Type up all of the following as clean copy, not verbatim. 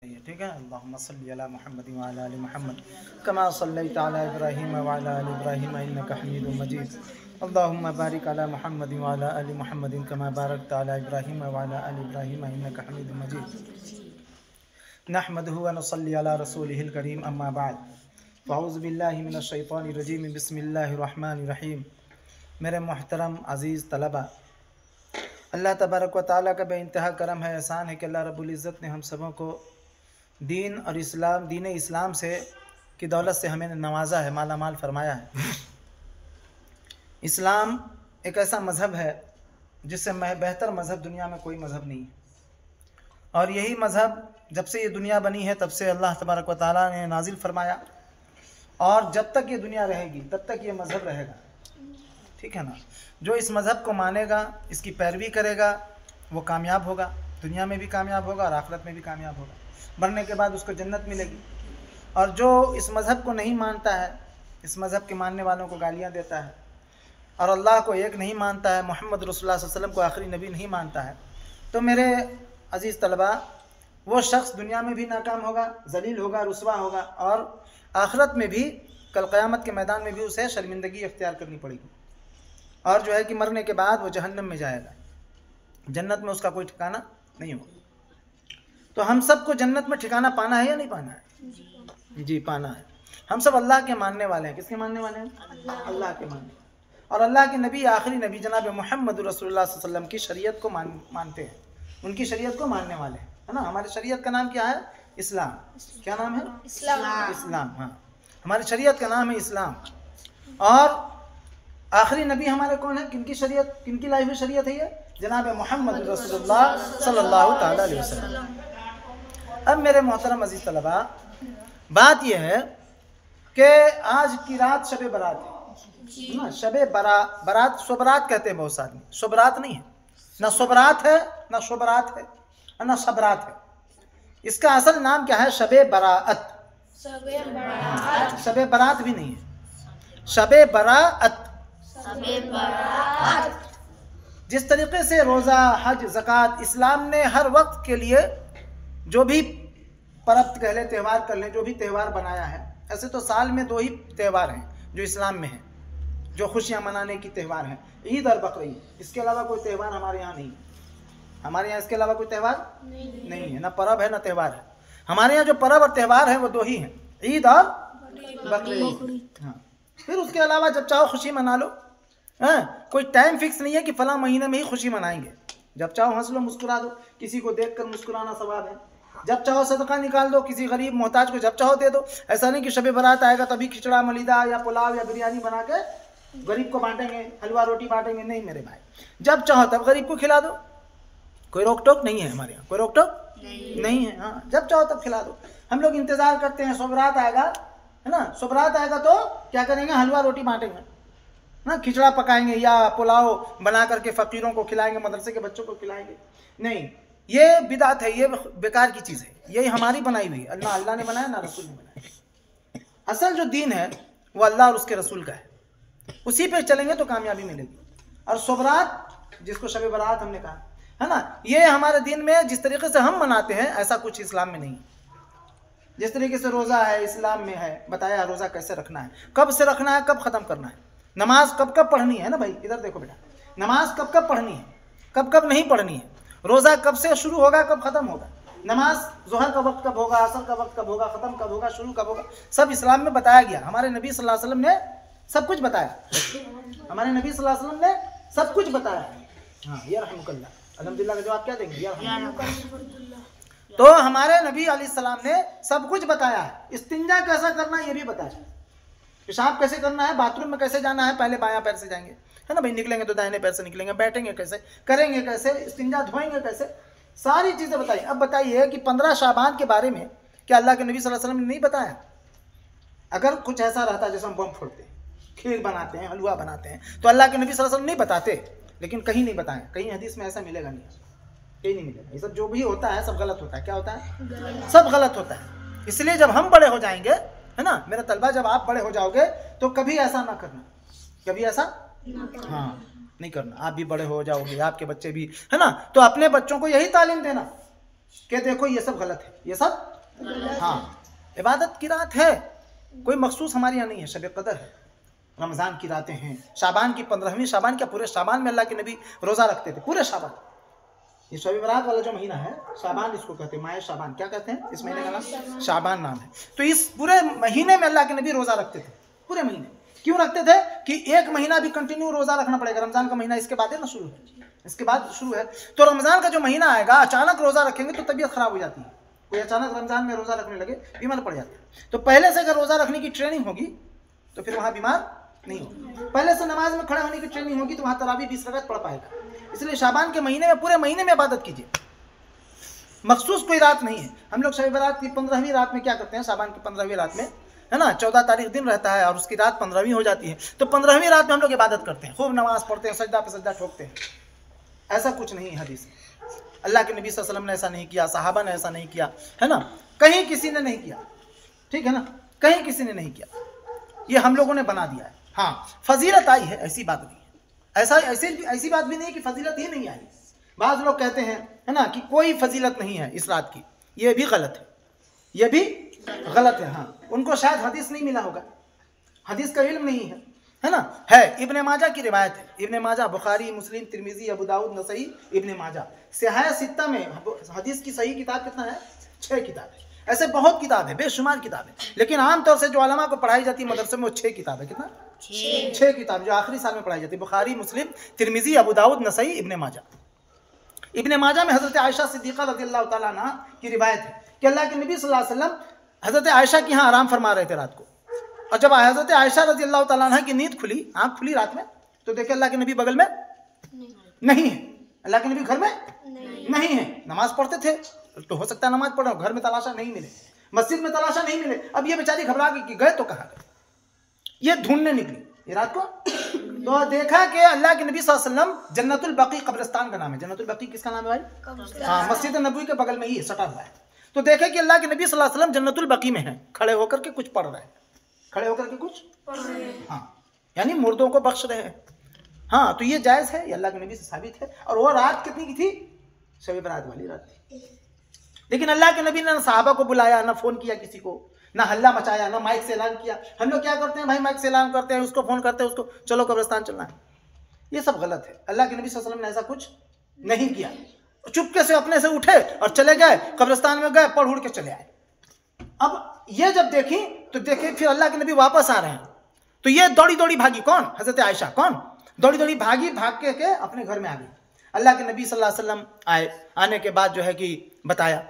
ठीक है। अल्लाहुम्मा सल्ली अला मुहम्मद व अला आलि मुहम्मद कमा सल्लैता अला इब्राहीम व अला आलि इब्राहीम इन्नका हमीदुम मजीद। अल्लाहुम्मा बारिक अला मुहम्मद व अला आलि मुहम्मद कमा बारकता अला इब्राहीम व अला आलि इब्राहीम इन्नका हमीदुम मजीद। नहमदुहु व नुसल्ली अला रसूलिहिल करीम, अम्मा बाद। फ़अऊज़ु बिल्लाहि मिनश शैतानिर रजीम, बिस्मिल्लाहिर रहमानिर रहीम। मेरे मोहतरम अज़ीज़ तलबा, अल्लाह तबारक व तआला का बेइंतहा करम है, एहसान है कि अल्लाह रब्बुल इज़्ज़त ने हम सबों को दीन और इस्लाम, दीन इस्लाम से की दौलत से हमें नवाजा है, माला माल फरमाया है। इस्लाम एक ऐसा मज़हब है जिससे बेहतर मज़हब दुनिया में कोई मज़हब नहीं है, और यही मज़हब जब से ये दुनिया बनी है तब से अल्लाह तबारक व तआला ने नाजिल फरमाया, और जब तक ये दुनिया रहेगी तब तक ये मज़हब रहेगा। ठीक है ना। जो इस मज़हब को मानेगा, इसकी पैरवी करेगा, वो कामयाब होगा, दुनिया में भी कामयाब होगा और आखिरत में भी कामयाब होगा। मरने के बाद उसको जन्नत मिलेगी। और जो इस मज़हब को नहीं मानता है, इस मज़हब के मानने वालों को गालियाँ देता है और अल्लाह को एक नहीं मानता है, मोहम्मद रसूलुल्लाह सल्लल्लाहु अलैहि वसल्लम को आखिरी नबी नहीं मानता है, तो मेरे अज़ीज़ तलबा, वो शख्स दुनिया में भी नाकाम होगा, जलील होगा, रुसवा होगा, और आखिरत में भी, कल क़यामत के मैदान में भी उसे शर्मिंदगी इख्तियार करनी पड़ेगी। और जो है कि मरने के बाद वो जहन्नम में जाएगा, जन्नत में उसका कोई ठिकाना नहीं होगा। तो हम सबको जन्नत में ठिकाना पाना है या नहीं पाना है? जी पाना है। हम सब अल्लाह के मानने वाले हैं। किसके मानने वाले हैं? अल्लाह के मानने। और अल्लाह के नबी, आखिरी नबी जनाब मोहम्मद रसूलुल्लाह सल्लल्लाहु अलैहि वसल्लम की शरीयत को मानते हैं, उनकी शरीयत को मानने वाले हैं, है ना। हमारी शरीयत का नाम क्या है? इस्लाम। क्या नाम है? इस्लाम। इस्लाम, हाँ, हमारी शरीयत का नाम है इस्लाम। और आखिरी नबी हमारे कौन है? किनकी शरीयत, किनकी लाई हुई शरीयत है ये? जनाब मोहम्मद रसूलुल्लाह सल्लल्लाहु अलैहि वसल्लम। अब मेरे मोहतरम अजीज तलबा, बात यह है कि आज की रात शबे बारात है ना। शबे बारात, शोबरात कहते हैं बहुत सारे, शोबरात नहीं है, ना शोबरात है, ना शोबरात है, ना शबरात है। इसका असल नाम क्या है? शबे बराअत। शबे बारात भी नहीं है, शबे बराअत। जिस तरीके से रोज़ा, हज, ज़कात इस्लाम ने हर वक्त के लिए जो भी पर्व कह ले, त्यौहार कर ले, जो भी त्यौहार बनाया है, ऐसे तो साल में 2 ही त्यौहार हैं जो इस्लाम में हैं, जो खुशियाँ मनाने की त्यौहार हैं, ईद और बकरीद। इसके अलावा कोई त्यौहार हमारे यहाँ नहीं है। हमारे यहाँ इसके अलावा कोई त्यौहार नहीं है, ना पर्व है ना त्यौहार है। हमारे यहाँ जो पर्व और त्यौहार है वो 2 ही हैं, ईद और बकरीद। हाँ, फिर उसके अलावा जब चाहो खुशी मना लो। हाँ, कोई टाइम फिक्स नहीं है कि फला महीने में ही खुशी मनाएंगे। जब चाहो हंस लो, मुस्कुरा दो, किसी को देखकर मुस्कुराना सवाब है। जब चाहो सदका निकाल दो, किसी गरीब मोहताज को जब चाहो दे दो। ऐसा नहीं कि शबे बारात आएगा तभी खिचड़ा, मलीदा या पुलाव या बिरयानी बना के गरीब को बांटेंगे, हलवा रोटी बांटेंगे। नहीं मेरे भाई, जब चाहो तब गरीब को खिला दो, कोई रोक टोक नहीं है हमारे यहाँ, कोई रोक टोक नहीं है। हाँ, जब चाहो तब खिला दो। हम लोग इंतजार करते हैं, शोबरात आएगा, है ना। शोबरात आएगा तो क्या करेंगे? हलवा रोटी बांटेंगे ना, खिचड़ा पकाएंगे या पुलाव बना करके फ़कीरों को खिलाएंगे, मदरसे के बच्चों को खिलाएंगे। नहीं, ये बिदात है, ये बेकार की चीज़ है, ये हमारी बनाई हुई है। अल्लाह ने बनाया, ना रसूल ने बनाया। असल जो दीन है वो अल्लाह और उसके रसूल का है, उसी पे चलेंगे तो कामयाबी मिलेगी। और शोबरात, जिसको शब बारात हमने कहा, है ना, ये हमारे दीन में जिस तरीके से हम मनाते हैं ऐसा कुछ इस्लाम में नहीं है। जिस तरीके से रोज़ा है इस्लाम में है, बताया रोज़ा कैसे रखना है, कब से रखना है, कब ख़त्म करना है, नमाज कब कब पढ़नी है ना भाई। इधर देखो बेटा, नमाज कब कब पढ़नी है, कब कब नहीं पढ़नी है, रोज़ा कब से शुरू होगा, कब ख़त्म होगा, नमाज ज़ोहर का वक्त कब होगा, असर का वक्त कब होगा, ख़त्म कब होगा, शुरू कब होगा, सब इस्लाम में बताया गया। हमारे नबी सल्लल्लाहु अलैहि वसल्लम ने सब कुछ बताया। हमारे नबी सल्लल्लाहु अलैहि वसल्लम ने सब कुछ बताया। हाँ, या रहमुकल्लाह, अल्हम्दुलिल्लाह का जवाब क्या देंगे? या रहमुकल्लाह। तो हमारे नबी अलैहिस्सलाम ने सब कुछ बताया है। इस्तिंजा कैसा करना है ये भी बताया, पेशाब कैसे करना है, बाथरूम में कैसे जाना है, पहले बायां पैर से जाएंगे, है ना भाई, निकलेंगे तो दाहिने पैर से निकलेंगे, बैठेंगे कैसे, करेंगे कैसे, इस्तिंजा धोएंगे कैसे, सारी चीज़ें बताइए। अब बताइए कि 15 शाबान के बारे में क्या अल्लाह के नबी सल्लल्लाहु अलैहि वसल्लम ने नहीं बताया? अगर कुछ ऐसा रहता जैसे हम बम फोड़ते हैं, खीर बनाते हैं, हलवा बनाते हैं, तो अल्लाह के नबी सल्लल्लाहु अलैहि वसल्लम नहीं बताते, लेकिन कहीं नहीं बताएं, कहीं हदीस में ऐसा मिलेगा नहीं, कहीं नहीं मिलेगा। ये सब जो भी होता है सब गलत होता है। क्या होता है? सब गलत होता है। इसलिए जब हम बड़े हो जाएंगे, है ना मेरा तलबा, जब आप बड़े हो जाओगे तो कभी ऐसा ना करना, कभी ऐसा हाँ नहीं करना। आप भी बड़े हो जाओगे, आपके बच्चे भी, है ना, तो अपने बच्चों को यही तालीम देना कि देखो ये सब गलत है, ये सब हाँ, इबादत की रात है, कोई मखसूस हमारे यहाँ नहीं है। शब कदर है, रमज़ान की रातें हैं, शाबान की 15वीं शाबान, क्या पूरे शाबान में अल्लाह के नबी रोज़ा रखते थे, पूरे शाबान। ये शब बरात वाला जो महीना है शाबान, इसको कहते हैं माह शाबान। क्या कहते हैं इस महीने का नाम? शाबान नाम है। तो इस पूरे महीने में अल्लाह के नबी रोज़ा रखते थे, पूरे महीने। क्यों रखते थे? कि एक महीना भी कंटिन्यू रोज़ा रखना पड़ेगा। रमज़ान का महीना इसके बाद है ना शुरू है, इसके बाद शुरू है। तो रमज़ान का जो महीना आएगा, अचानक रोज़ा रखेंगे तो तबीयत खराब हो जाती है। कोई अचानक रमज़ान में रोज़ा रखने लगे, बीमार पड़ जाता है। तो पहले से अगर रोज़ा रखने की ट्रेनिंग होगी तो फिर वहाँ बीमार नहीं होगा। पहले से नमाज में खड़े होने की ट्रेनिंग होगी तो वहाँ तरावी 20 रकात पढ़ पाएगा। इसलिए शाबान के महीने में, पूरे महीने में इबादत कीजिए, मखसूस कोई रात नहीं है। हम लोग शब बरात की 15वीं रात में क्या करते हैं? शाबान की 15वीं रात में, है ना, 14 तारीख दिन रहता है और उसकी रात 15वीं हो जाती है। तो 15वीं रात में हम लोग इबादत करते हैं, खूब नमाज पढ़ते हैं, सजदा पे सजदा ठोकते हैं। ऐसा कुछ नहीं है हदीस में। अल्लाह के नबी सल्लल्लाहु अलैहि वसल्लम ने ऐसा नहीं किया, सहाबा ने ऐसा नहीं किया, है ना, कहीं किसी ने नहीं किया, ठीक है ना, कहीं किसी ने नहीं किया। ये हम लोगों ने बना दिया है। हाँ, फजीलत आई है, ऐसी बात नहीं है। ऐसी बात भी नहीं है कि फजीलत ही नहीं आई। बाज़ लोग कहते हैं, है ना, कि कोई फजीलत नहीं है इस रात की। ये भी गलत है, ये भी गलत है। हाँ, उनको शायद हदीस नहीं मिला होगा, हदीस का इल्म नहीं है ना। है, इब्ने माजा की रिवायत है। इब्ने माजा, बुखारी, मुस्लिम, तिरमिजी, अबू दाऊद, नसई, इब्ने माजा, सिहाह सित्ता में हदीस की सही किताब कितना है? 6 किताब है। ऐसे बहुत किताब है, बेशुमार किताब है, लेकिन आमतौर से जो उलमा को पढ़ाई जाती है मदरसे में, वो 6 किताब है। कितना? 6 किताब जो आखिरी साल में पढ़ाई जाती है। बुखारी, मुस्लिम, तिरमिजी, अबू दाऊद, नसई, इब्ने माजा। इब्ने माजा में हज़रत आयशा सिद्दीक़ा रज़ियल्लाहु ताला अन्हा की रिवायत है कि अल्लाह के नबी सल्लल्लाहु अलैहि वसल्लम हज़रत आयशा के यहाँ आराम फरमा रहे थे रात को। और जब हज़रत आयशा रज़ियल्लाहु ताला अन्हा की नींद खुली, आँख खुली रात में, तो देखे अल्लाह के नबी बगल में नहीं है। अल्लाह के नबी घर में नहीं है। नमाज पढ़ते थे, तो हो सकता है नमाज पढ़ो, घर में तलाशा नहीं मिले, मस्जिद में तलाशा नहीं मिले। अब ये बेचारी घबरा गई कि गए तो कहाँ गए। ये ढूंढने निकली ये रात को, तो देखा कि अल्लाह के नबी सल्लल्लाहु अलैहि वसल्लम जन्नतुल बकी कब्रिस्तान का नाम है। जन्नतुल बकी किसका नाम है भाई? हाँ, मस्जिद नबवी के बगल में ही सटा हुआ है। तो देखे कि अल्लाह के नबी सल्लल्लाहु अलैहि वसल्लम जन्नतुल बकी में है, खड़े होकर के कुछ पढ़ रहे हैं, खड़े होकर के कुछ पढ़ रहे हैं। हाँ, यानी मुर्दों को बख्श रहे हैं। हाँ, तो ये जायज़ है, ये अल्लाह के नबी से साबित है। और वो रात कितनी की थी? शब बरात वाली रात थी। लेकिन अल्लाह के नबी ने ना सहाबा को बुलाया, ना फ़ोन किया किसी को, ना हल्ला मचाया, ना माइक से ऐलान किया। हम लोग क्या करते हैं भाई? माइक से ऐलान करते हैं, उसको फ़ोन करते हैं, उसको चलो कब्रिस्तान चलना है। ये सब गलत है। अल्लाह के नबी सल्लल्लाहु अलैहि वसल्लम ने ऐसा कुछ नहीं किया। चुपके से अपने से उठे और चले गए, कब्रिस्तान में गए, पढ़ उड़ के चले आए। अब ये जब देखी तो देखे फिर अल्लाह के नबी वापस आ रहे हैं, तो ये दौड़ी दौड़ी भागी। कौन? हज़रत आयशा। कौन? दौड़ी दौड़ी भागी, भाग के अपने घर में आ गई। अल्लाह के नबी सल्लल्लाहु अलैहि वसल्लम आए, आने के बाद जो है कि बताया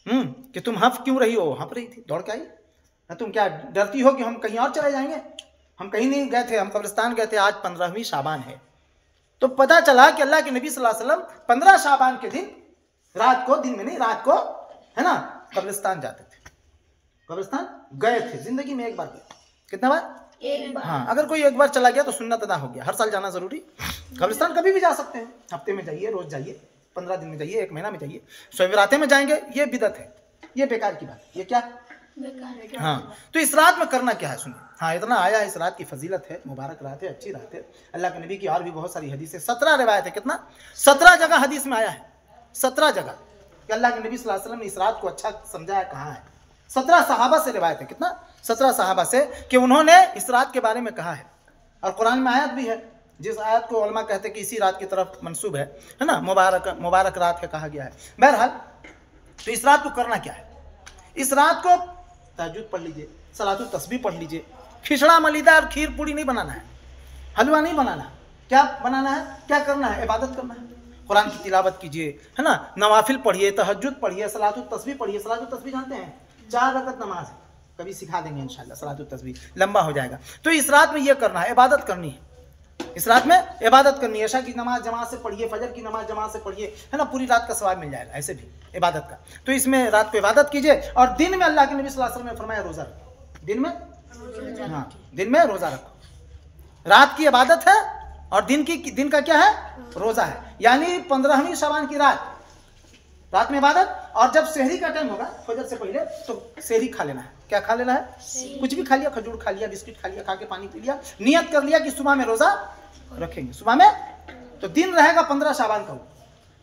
कि तुम हंफ क्यों रही हो? हंफ रही थी, दौड़ के आई। तुम क्या डरती हो कि हम कहीं और चले जाएंगे? हम कहीं नहीं गए थे, हम कब्रिस्तान गए थे। आज 15वीं शाबान है। तो पता चला कि अल्लाह के नबी सल्लल्लाहु अलैहि वसल्लम 15 शाबान के दिन, रात को, दिन में नहीं, रात को, है ना, कब्रिस्तान जाते थे। कब्रिस्तान गए थे, जिंदगी में एक बार गए। कितना बार? एक बार। हाँ, अगर कोई एक बार चला गया तो सुन्नत अदा हो गया। हर साल जाना जरूरी? कब्रिस्तान कभी भी जा सकते हैं, हफ्ते में जाइए, रोज जाइए, 15 दिन में जाइए, 1 महीना में जाइए। शब रातें में जाएंगे, ये बिदअत है, ये बेकार की बात। ये क्या? हाँ, तो इस रात में करना क्या है सुनिए। हाँ, इतना आया, इस रात की फजीलत है, मुबारक रात है, अच्छी रात है। अल्लाह के नबी की और भी बहुत सारी हदीस है, 17 रिवायत है। कितना? 17 जगह हदीस में आया है, 17 जगह कि अल्लाह के नबी सल्लल्लाहु अलैहि वसल्लम ने इस रात को अच्छा समझाया। कहाँ है? 17 सहाबा से रिवायत है। कितना? 17 सहाबा से कि उन्होंने इस रात के बारे में कहा है। और कुरान में आयत भी है, जिस आयत को उलमा कहते हैं कि इसी रात की तरफ मंसूब है ना, मुबारक रात है कहा गया है। बहरहाल, तो इस रात को करना क्या है? इस रात को तहज्जुद पढ़ लीजिए, सलातुल तस्बीह पढ़ लीजिए। खिचड़ा मलीदा और खीर पूड़ी नहीं बनाना है, हलवा नहीं बनाना है। क्या बनाना है? क्या करना है? इबादत करना है। कुरान की तिलावत कीजिए, है ना, नवाफिल पढ़िए, तहज्जुद पढ़िए, सलातुल तस्बीह पढ़िए। सलातुल तस्बीह जानते हैं? 4 रकअत नमाज है, कभी सिखा देंगे इंशाल्लाह। सलातुल तस्बीह लंबा हो जाएगा। तो इस रात में ये करना है, इबादत करनी है। इस रात में इबादत करनी है। इशा की नमाज जमात से पढ़िए, फजर की नमाज जमात से पढ़िए, है ना, पूरी रात का सवाब मिल जाएगा ऐसे भी इबादत का। तो इसमें रात को इबादत कीजिए। और दिन में अल्लाह के नबी सल्लल्लाहु अलैहि वसल्लम ने फरमाया रोज़ा रखो। दिन में, हाँ, दिन में रोज़ा रखो। रात की इबादत है और दिन का क्या है? रोज़ा है। यानी 15वीं शाबान की रात में इबादत। और जब सहरी का टाइम होगा, फजर से पहले, तो सहरी खा लेना है। क्या खा लेना है? कुछ भी खा लिया, खजूर खा लिया, बिस्किट खा लिया, खा के पानी पी लिया, नियत कर लिया कि सुबह में रोज़ा रखेंगे। सुबह में तो दिन रहेगा 15 शाबान का।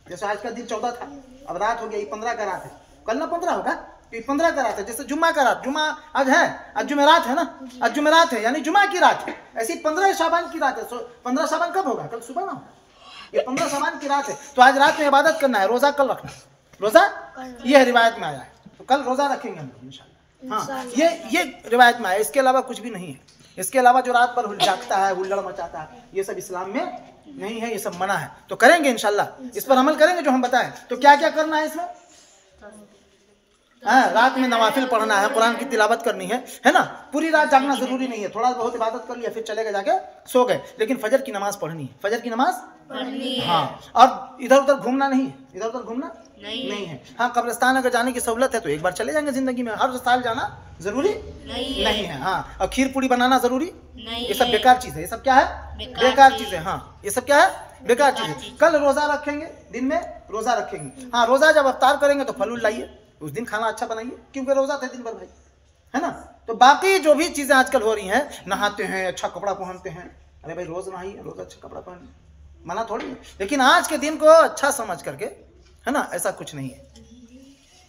जैसे आज का दिन 14 था, अब रात हो गया, 15 का रात है, कल ना 15 होगा, तो 15 का रात है, जैसे जुम्मा का रात, जुम्मा आज है, आज जुमेरात है ना, आज जुमेरात है यानी जुम्मा की रात है, ऐसी 15 शाबान की रात है। 15 शाबान कब होगा? कल सुबह ना, ये 15 शाबान की रात है। तो आज रात में इबादत करना है, रोजा कल रखना, रोजा ये रिवायत में आया है, तो कल रोजा रखेंगे हम लोग इंशाल्लाह। हाँ, ये रिवायत में आया, इसके अलावा कुछ भी नहीं है। इसके अलावा जो रात पर जागता है, हुल्लड़ मचाता है, ये सब इस्लाम में नहीं है, ये सब मना है। तो करेंगे इंशाल्लाह, इस पर अमल करेंगे जो हम बताएं। तो क्या क्या करना है इसमें? हाँ, रात में नवाफिल पढ़ना है, कुरान की तिलावत करनी है ना। पूरी रात जागना जरूरी नहीं है, थोड़ा बहुत इबादत कर लिया फिर चले गए, जाके सो गए, लेकिन फजर की नमाज पढ़नी है, फजर की नमाज पढ़नी है। हाँ, और इधर उधर घूमना नहीं है, इधर उधर घूमना नहीं है। हाँ, कब्रिस्तान अगर जाने की सहूलत है तो एक बार चले जाएंगे जिंदगी में, हर साल जाना जरूरी नहीं है। हाँ, और खीर पूरी बनाना जरूरी नहीं, ये सब बेकार चीज है। ये सब क्या है? बेकार चीज है। हाँ, ये सब क्या है? बेकार चीज है। कल रोजा रखेंगे, दिन में रोजा रखेंगे। हाँ, रोजा जब अफ्तार करेंगे तो फल लाइए, उस दिन खाना अच्छा बनाइए, क्योंकि रोजा थे दिन भर भाई, है ना। तो बाकी जो भी चीजें आजकल हो रही हैं, नहाते हैं, अच्छा कपड़ा पहनते हैं, अरे भाई रोज नहाइए, रोज अच्छा कपड़ा पहनिए, मना थोड़ी है, लेकिन आज के दिन को अच्छा समझ करके, है ना, ऐसा कुछ नहीं है,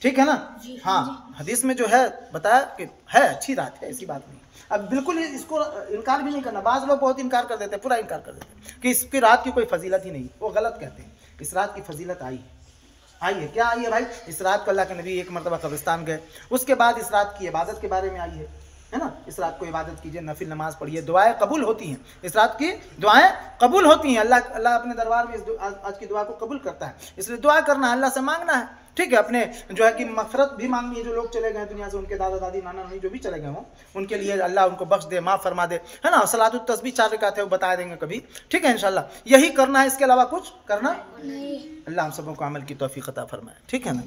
ठीक है ना। हाँ, हदीस में जो है बताया कि है अच्छी रात है, ऐसी बात नहीं। अब बिल्कुल इसको इनकार भी नहीं करना, बाज़ लोग बहुत इनकार कर देते हैं, पूरा इनकार कर देते हैं कि इसकी रात की कोई फजीलत ही नहीं, वो गलत कहते हैं। इस रात की फजीलत आई है, क्या आई है भाई? इस रात को अल्लाह के नबी एक मरतबा कब्रिस्तान गए, उसके बाद इस रात की इबादत के बारे में आई है ना। इस रात को इबादत कीजिए, नफिल नमाज पढ़िए, दुआएं कबूल होती हैं, इस रात की दुआएं कबूल होती हैं। अल्लाह अपने दरबार में आज की दुआ को कबूल करता है, इसलिए दुआ करना है, अल्लाह से मांगना है, ठीक है। अपने जो है कि मगफरत भी मांगनी है, जो लोग चले गए दुनिया से, उनके दादा दादी नाना नानी जो भी चले गए हों, उनके लिए अल्लाह उनको बख्श दे, माफ़ फरमा दे, है ना। सलातुत तस्बीह 4 रकात है, वो बता देंगे कभी, ठीक है इंशाल्लाह। यही करना है, इसके अलावा कुछ करना नहीं। अल्लाह हम सबों को अमल की तौफीक अता फरमाए, ठीक है ना।